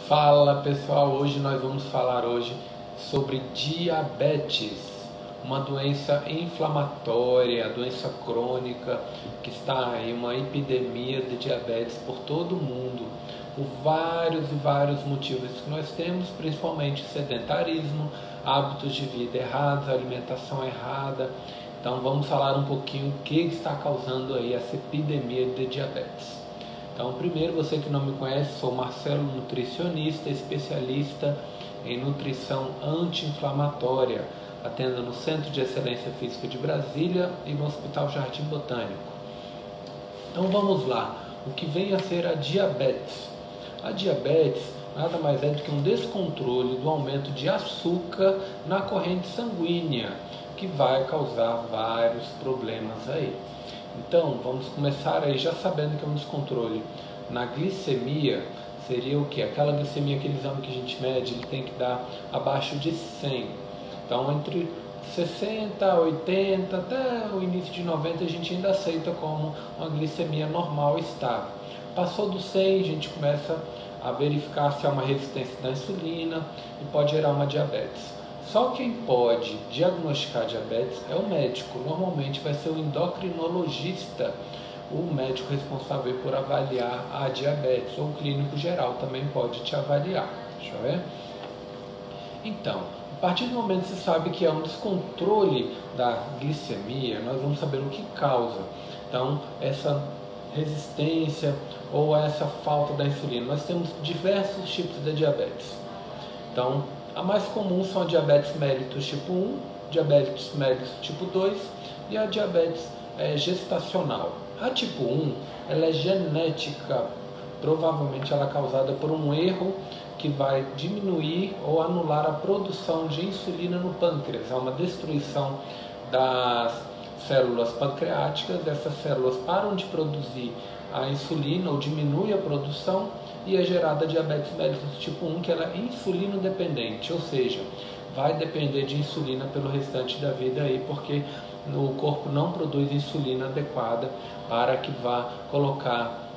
Fala pessoal, hoje nós vamos falar sobre diabetes, uma doença inflamatória, doença crônica que está aí, uma epidemia de diabetes por todo o mundo, por vários e vários motivos que nós temos, principalmente sedentarismo, hábitos de vida errados, alimentação errada. Então vamos falar um pouquinho o que está causando aí essa epidemia de diabetes. Então, primeiro, você que não me conhece, sou Marcelo, nutricionista, especialista em nutrição anti-inflamatória, atendo no Centro de Excelência Física de Brasília e no Hospital Jardim Botânico. Então, vamos lá. O que vem a ser a diabetes? A diabetes nada mais é do que um descontrole do aumento de açúcar na corrente sanguínea, que vai causar vários problemas aí. Então, vamos começar aí já sabendo que é um descontrole na glicemia. Seria o que? Aquela glicemia, aquele exame que a gente mede, ele tem que dar abaixo de 100. Então, entre 60, 80, até o início de 90, a gente ainda aceita como uma glicemia normal, estável. Passou do 100, a gente começa a verificar se há uma resistência da insulina e pode gerar uma diabetes. Só quem pode diagnosticar diabetes é o médico. Normalmente vai ser o endocrinologista, o médico responsável por avaliar a diabetes, ou o clínico geral também pode te avaliar. Deixa eu ver. Então, a partir do momento que você sabe que é um descontrole da glicemia, nós vamos saber o que causa. Então, essa resistência ou essa falta da insulina. Nós temos diversos tipos de diabetes. Então, a mais comum são a diabetes mellitus tipo 1, diabetes mellitus tipo 2 e a diabetes gestacional. A tipo 1, ela é genética, provavelmente ela é causada por um erro que vai diminuir ou anular a produção de insulina no pâncreas. Há uma destruição das células pancreáticas, essas células param de produzir a insulina ou diminui a produção e é gerada a diabetes mellitus tipo 1, que ela é insulino dependente, ou seja, vai depender de insulina pelo restante da vida aí, porque o corpo não produz insulina adequada para que vá colocar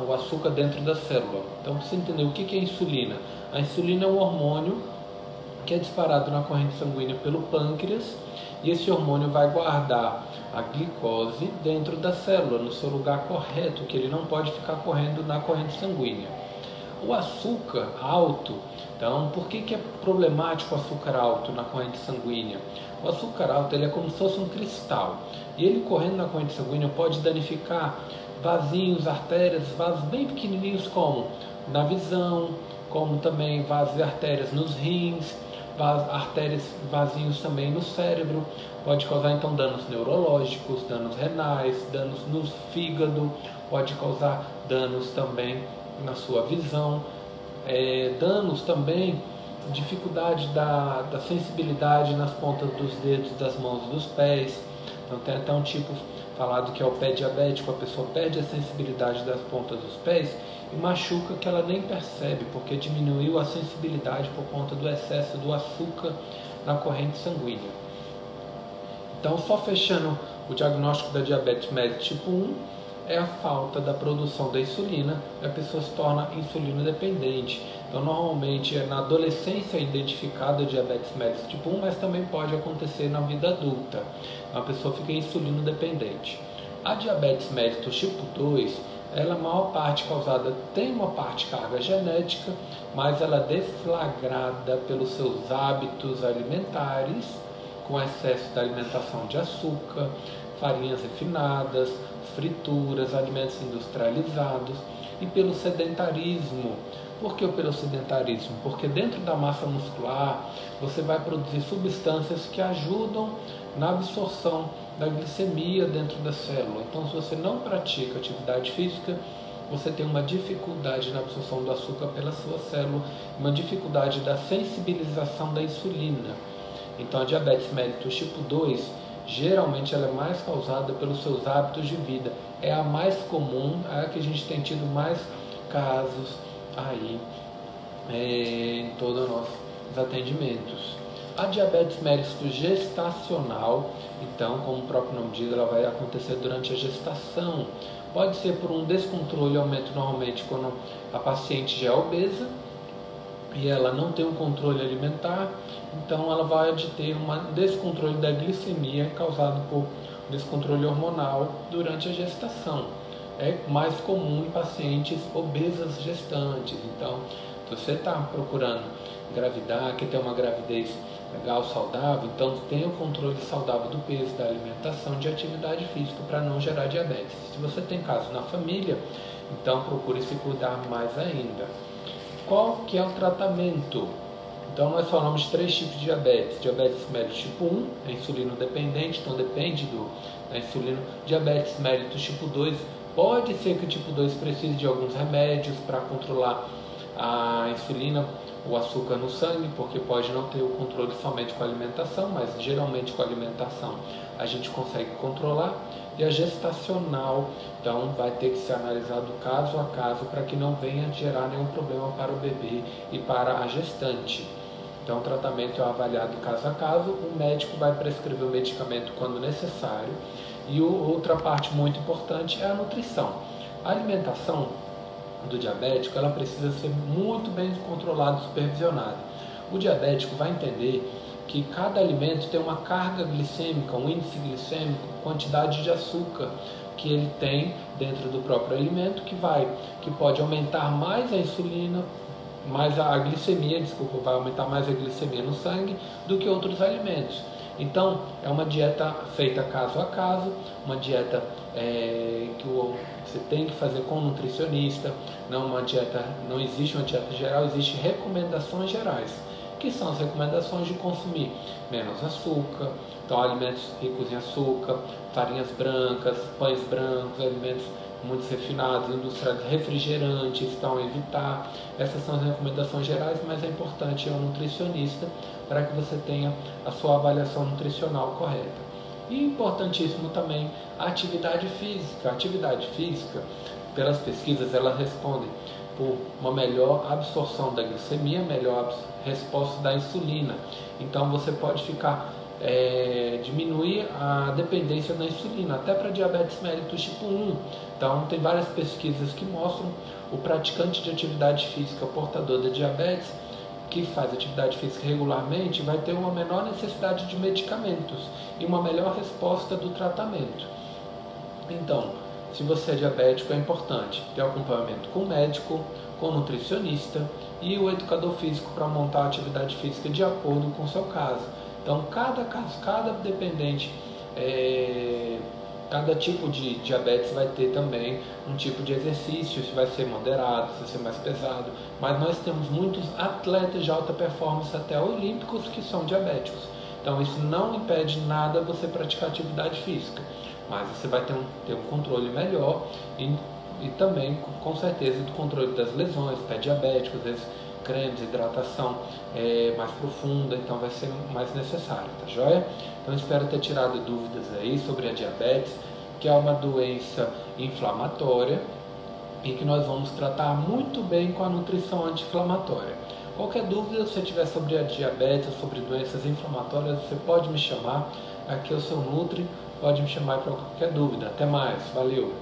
o açúcar dentro da célula. Então, para você entender o que é insulina, a insulina é um hormônio que é disparado na corrente sanguínea pelo pâncreas, e esse hormônio vai guardar a glicose dentro da célula, no seu lugar correto, que ele não pode ficar correndo na corrente sanguínea. O açúcar alto, então, por que é problemático o açúcar alto na corrente sanguínea? O açúcar alto ele é como se fosse um cristal, e ele correndo na corrente sanguínea pode danificar vasinhos, artérias, vasos bem pequenininhos, como na visão, como também vasos e artérias nos rins, artérias, vasinhos também no cérebro. Pode causar então danos neurológicos, danos renais, danos no fígado, pode causar danos também na sua visão, danos também, dificuldade da sensibilidade nas pontas dos dedos, das mãos e dos pés. Então tem até um tipo falado que é o pé diabético, a pessoa perde a sensibilidade das pontas dos pés e machuca que ela nem percebe, porque diminuiu a sensibilidade por conta do excesso do açúcar na corrente sanguínea. Então, só fechando o diagnóstico da diabetes mellitus tipo 1, é a falta da produção da insulina, e a pessoa se torna insulino dependente. Então, normalmente é na adolescência identificada a diabetes mellitus tipo 1, mas também pode acontecer na vida adulta. Então, a pessoa fica insulino dependente. A diabetes mellitus tipo 2, ela a maior parte causada, tem uma parte carga genética, mas ela é deflagrada pelos seus hábitos alimentares, com excesso da alimentação de açúcar, farinhas refinadas, frituras, alimentos industrializados, e pelo sedentarismo. Por que pelo sedentarismo? Porque dentro da massa muscular você vai produzir substâncias que ajudam na absorção da glicemia dentro da célula. Então, se você não pratica atividade física, você tem uma dificuldade na absorção do açúcar pela sua célula, uma dificuldade da sensibilização da insulina. Então, a diabetes mellitus tipo 2, geralmente ela é mais causada pelos seus hábitos de vida. É a mais comum, é a que a gente tem tido mais casos aí em todos os nossos atendimentos. A diabetes mellitus gestacional, então, como o próprio nome diz, ela vai acontecer durante a gestação. Pode ser por um descontrole, aumento normalmente quando a paciente já é obesa, e ela não tem um controle alimentar, então ela vai ter um descontrole da glicemia causado por descontrole hormonal durante a gestação. É mais comum em pacientes obesas gestantes. Então, se você está procurando engravidar, quer ter uma gravidez legal, saudável, então tenha o controle saudável do peso, da alimentação, de atividade física para não gerar diabetes. Se você tem caso na família, então procure se cuidar mais ainda. Qual que é o tratamento? Então nós falamos de 3 tipos de diabetes. Diabetes mellitus tipo 1, é insulino dependente, então depende da insulina. Diabetes mellitus tipo 2, pode ser que o tipo 2 precise de alguns remédios para controlar a insulina, o açúcar no sangue, porque pode não ter o controle somente com a alimentação, mas geralmente com a alimentação a gente consegue controlar. E a gestacional, então vai ter que ser analisado caso a caso para que não venha gerar nenhum problema para o bebê e para a gestante. Então o tratamento é avaliado caso a caso, o médico vai prescrever o medicamento quando necessário. E outra parte muito importante é a nutrição. A alimentação do diabético, ela precisa ser muito bem controlada e supervisionada. O diabético vai entender que cada alimento tem uma carga glicêmica, um índice glicêmico, quantidade de açúcar que ele tem dentro do próprio alimento, que pode aumentar mais a insulina, mais a glicemia, vai aumentar mais a glicemia no sangue do que outros alimentos. Então, é uma dieta feita caso a caso, uma dieta que você tem que fazer com um nutricionista, não existe uma dieta geral, existem recomendações gerais, que são as recomendações de consumir menos açúcar, então alimentos ricos em açúcar, farinhas brancas, pães brancos, alimentos muito refinados, industriais, refrigerantes, então evitar. Essas são as recomendações gerais, mas é importante ir ao nutricionista para que você tenha a sua avaliação nutricional correta. E importantíssimo também a atividade física. A atividade física, pelas pesquisas, elas respondem por uma melhor absorção da glicemia, melhor resposta da insulina. Então você pode diminuir a dependência da insulina, até para diabetes mellitus tipo 1. Então tem várias pesquisas que mostram o praticante de atividade física portador da diabetes, que faz atividade física regularmente, vai ter uma menor necessidade de medicamentos e uma melhor resposta do tratamento. Então, se você é diabético, é importante ter acompanhamento com o médico, com o nutricionista e o educador físico para montar a atividade física de acordo com o seu caso. Então, cada caso, cada dependente, cada tipo de diabetes vai ter também um tipo de exercício, se vai ser moderado, se vai ser mais pesado. Mas nós temos muitos atletas de alta performance, até olímpicos, que são diabéticos. Então, isso não impede nada você praticar atividade física, mas você vai ter um controle melhor e também, com certeza, do controle das lesões, pé diabético, às vezes cremes, hidratação mais profunda, então vai ser mais necessário, tá joia? Então espero ter tirado dúvidas aí sobre a diabetes, que é uma doença inflamatória e que nós vamos tratar muito bem com a nutrição anti-inflamatória. Qualquer dúvida, se você tiver sobre a diabetes, sobre doenças inflamatórias, você pode me chamar, aqui é o seu Nutri, pode me chamar para qualquer dúvida. Até mais, valeu!